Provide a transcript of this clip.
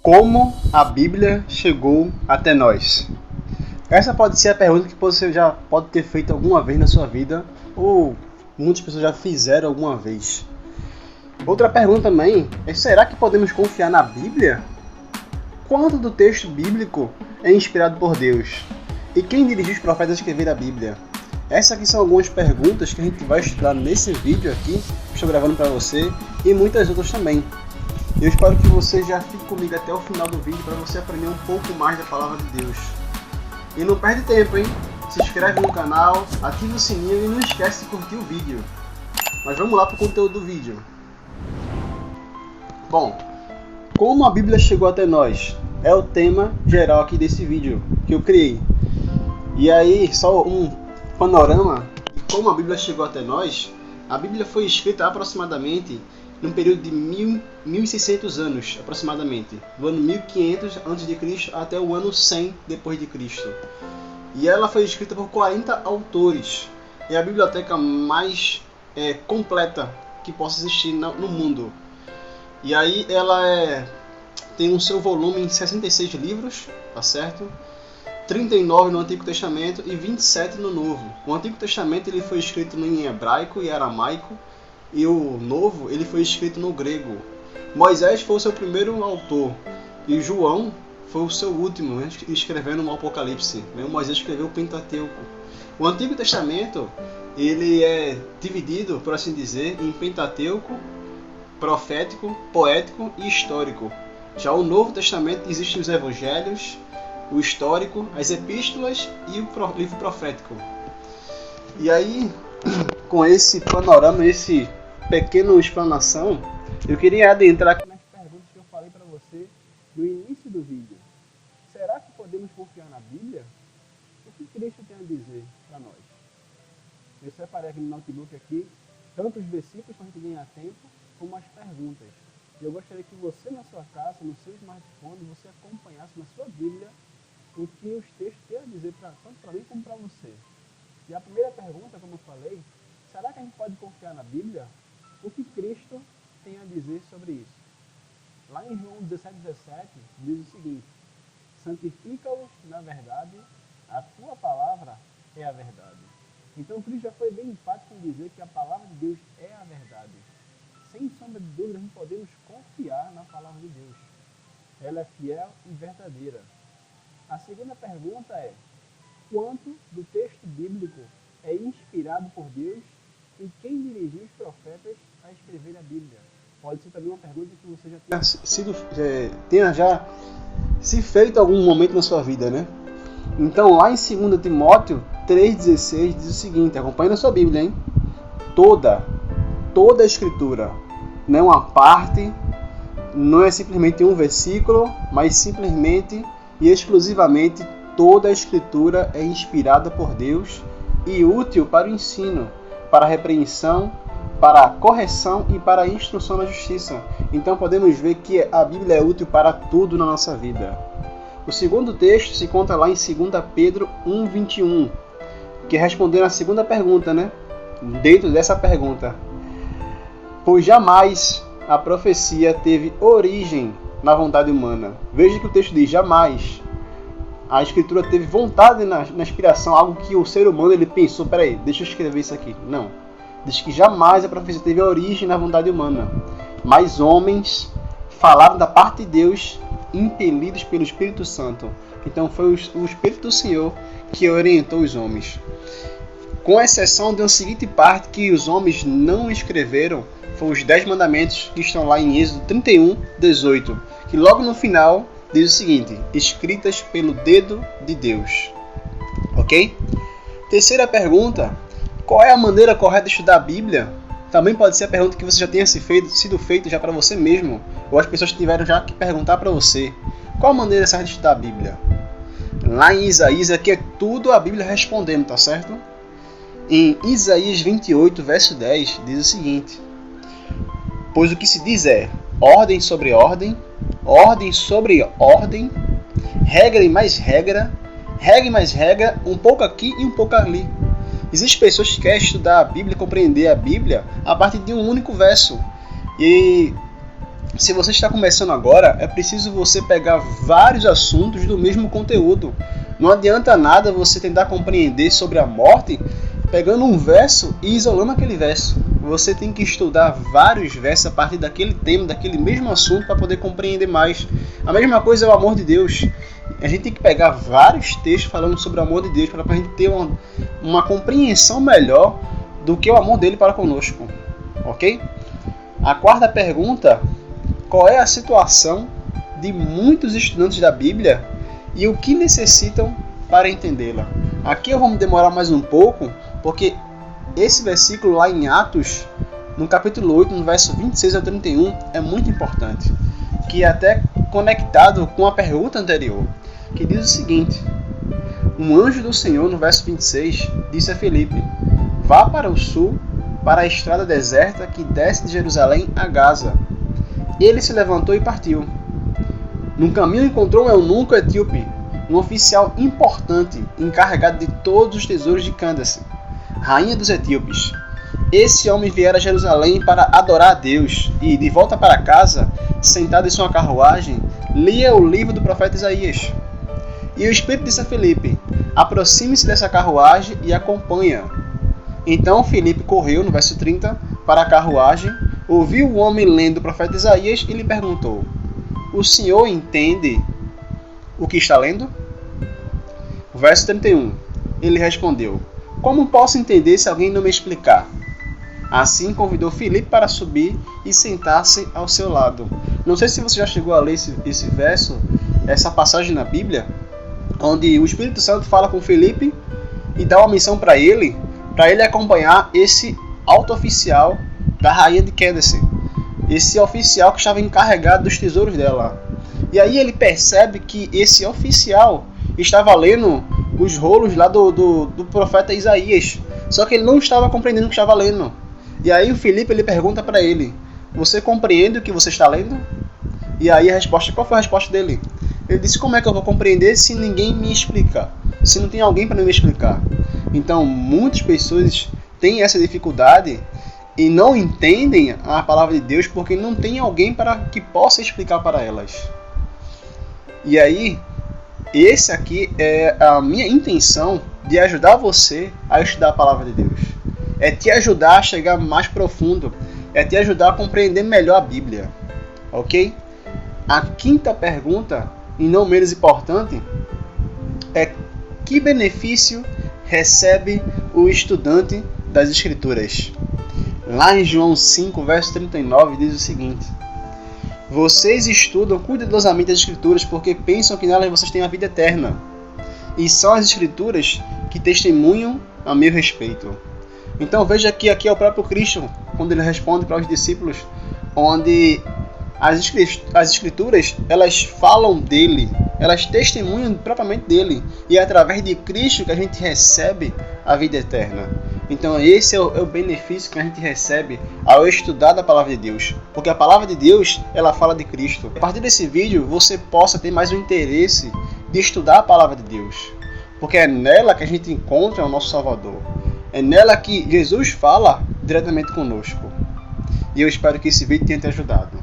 Como a Bíblia chegou até nós? Essa pode ser a pergunta que você já pode ter feito alguma vez na sua vida, ou muitas pessoas já fizeram alguma vez. Outra pergunta também é: será que podemos confiar na Bíblia? Quanto do texto bíblico é inspirado por Deus? E quem dirigiu os profetas a escrever a Bíblia? Essas aqui são algumas perguntas que a gente vai estudar nesse vídeo aqui, que estou gravando para você, e muitas outras também. Eu espero que você já fique comigo até o final do vídeo para você aprender um pouco mais da Palavra de Deus. E não perde tempo, hein? Se inscreve no canal, ativa o sininho e não esquece de curtir o vídeo. Mas vamos lá para o conteúdo do vídeo. Bom, como a Bíblia chegou até nós? É o tema geral aqui desse vídeo que eu criei. E aí, só um panorama de como a Bíblia chegou até nós. A Bíblia foi escrita aproximadamente num período de 1600 anos, aproximadamente, do ano 1500 a.C. até o ano 100 depois de Cristo. E ela foi escrita por 40 autores. É a biblioteca mais completa que possa existir no mundo. E aí ela tem o seu volume em 66 livros, tá certo? 39 no Antigo Testamento e 27 no Novo. O Antigo Testamento ele foi escrito em hebraico e aramaico, e o Novo ele foi escrito no grego. Moisés foi o seu primeiro autor e João foi o seu último, né, escrevendo o Apocalipse. Moisés escreveu o Pentateuco. O Antigo Testamento ele é dividido, por assim dizer, em Pentateuco, profético, poético e histórico. Já o Novo Testamento existem os Evangelhos, o histórico, as epístolas e o livro profético. E aí, com esse panorama, esse pequena explanação, eu queria adentrar aqui nas perguntas que eu falei para você no início do vídeo. Será que podemos confiar na Bíblia? O que Cristo tem a dizer para nós? Eu separei aqui no notebook aqui, tanto os versículos para a gente ganhar tempo, como as perguntas. E eu gostaria que você na sua casa, no seu smartphone, você acompanhasse na sua Bíblia o que os textos têm a dizer tanto para mim como para você. E a primeira pergunta, como eu falei, será que a gente pode confiar na Bíblia? O que Cristo tem a dizer sobre isso? Lá em João 17,17 diz o seguinte: santifica-os na verdade, a tua palavra é a verdade. Então Cristo já foi bem enfático em dizer que a palavra de Deus é a verdade. Sem sombra de dúvida, a gente podemos confiar na palavra de Deus. Ela é fiel e verdadeira. A segunda pergunta é: quanto do texto bíblico é inspirado por Deus e quem dirigiu os profetas a escrever a Bíblia? Pode ser também uma pergunta que você tenha já se feito em algum momento na sua vida, né? Então, lá em 2 Timóteo 3,16 diz o seguinte, acompanhe na sua Bíblia, hein? Toda a Escritura, não é uma parte, não é simplesmente um versículo, mas simplesmente e exclusivamente toda a Escritura é inspirada por Deus e útil para o ensino, para a repreensão, para a correção e para a instrução na justiça. Então podemos ver que a Bíblia é útil para tudo na nossa vida. O segundo texto se conta lá em 2 Pedro 1,21, que é respondendo a segunda pergunta, né? Dentro dessa pergunta: pois jamais a profecia teve origem na vontade humana. Veja que o texto diz jamais. A Escritura teve vontade na inspiração, algo que o ser humano ele pensou, peraí, deixa eu escrever isso aqui. Não. Diz que jamais a profecia teve origem na vontade humana. Mas homens falaram da parte de Deus, impelidos pelo Espírito Santo. Então foi o Espírito do Senhor que orientou os homens. Com exceção de uma seguinte parte que os homens não escreveram, foram os 10 mandamentos que estão lá em Êxodo 31:18, que logo no final diz o seguinte: escritas pelo dedo de Deus. Ok? Terceira pergunta: qual é a maneira correta de estudar a Bíblia? Também pode ser a pergunta que você já tenha sido feito já para você mesmo, ou as pessoas tiveram já que perguntar para você. Qual a maneira certa de estudar a Bíblia? Lá em Isaías, aqui é tudo a Bíblia respondendo, tá certo? Em Isaías 28, verso 10, diz o seguinte: pois o que se diz é ordem sobre ordem, ordem sobre ordem, regra e mais regra, um pouco aqui e um pouco ali. Existem pessoas que querem estudar a Bíblia, compreender a Bíblia a partir de um único verso. E se você está começando agora, é preciso você pegar vários assuntos do mesmo conteúdo. Não adianta nada você tentar compreender sobre a morte pegando um verso e isolando aquele verso. Você tem que estudar vários versos a partir daquele tema, daquele mesmo assunto, para poder compreender mais. A mesma coisa é o amor de Deus. A gente tem que pegar vários textos falando sobre o amor de Deus para a gente ter uma compreensão melhor do que o amor dele para conosco. Ok? A quarta pergunta: qual é a situação de muitos estudantes da Bíblia e o que necessitam para entendê-la? Aqui eu vou me demorar mais um pouco, porque esse versículo lá em Atos, no capítulo 8, no verso 26 ao 31, é muito importante, que é até conectado com a pergunta anterior, que diz o seguinte: um anjo do Senhor, no verso 26, disse a Filipe: vá para o sul, para a estrada deserta que desce de Jerusalém a Gaza. Ele se levantou e partiu. No caminho encontrou um eunuco etíope, um oficial importante, encarregado de todos os tesouros de Cândace, rainha dos etíopes. Esse homem viera a Jerusalém para adorar a Deus e, de volta para casa, sentado em sua carruagem, lia o livro do profeta Isaías. E o Espírito disse a Filipe: aproxime-se dessa carruagem e acompanha. Então Filipe correu, no verso 30, para a carruagem, ouviu o homem lendo o profeta Isaías e lhe perguntou: o senhor entende o que está lendo? Verso 31. Ele respondeu: como posso entender se alguém não me explicar? Assim convidou Filipe para subir e sentar-se ao seu lado. Não sei se você já chegou a ler esse verso, essa passagem na Bíblia, onde o Espírito Santo fala com Filipe e dá uma missão para ele acompanhar esse alto oficial da rainha de Cândace, esse oficial que estava encarregado dos tesouros dela. E aí ele percebe que esse oficial estava lendo os rolos lá do profeta Isaías, só que ele não estava compreendendo o que estava lendo. E aí o Filipe ele pergunta para ele: você compreende o que você está lendo? E aí qual foi a resposta dele? Ele disse: como é que eu vou compreender se ninguém me explica? Se não tem alguém para me explicar? Então muitas pessoas têm essa dificuldade e não entendem a palavra de Deus porque não tem alguém para que possa explicar para elas. E aí, esse aqui é a minha intenção de ajudar você a estudar a palavra de Deus. É te ajudar a chegar mais profundo, é te ajudar a compreender melhor a Bíblia. Ok? A quinta pergunta, e não menos importante, é: que benefício recebe o estudante das Escrituras? Lá em João 5, verso 39, diz o seguinte: vocês estudam cuidadosamente as Escrituras porque pensam que nelas vocês têm a vida eterna. E são as Escrituras que testemunham a meu respeito. Então veja que aqui é o próprio Cristo, quando ele responde para os discípulos, onde as Escrituras, elas falam dele, elas testemunham propriamente dele. E é através de Cristo que a gente recebe a vida eterna. Então esse é o benefício que a gente recebe ao estudar a palavra de Deus. Porque a palavra de Deus, ela fala de Cristo. A partir desse vídeo, você possa ter mais um interesse de estudar a palavra de Deus. Porque é nela que a gente encontra o nosso Salvador. É nela que Jesus fala diretamente conosco. E eu espero que esse vídeo tenha te ajudado.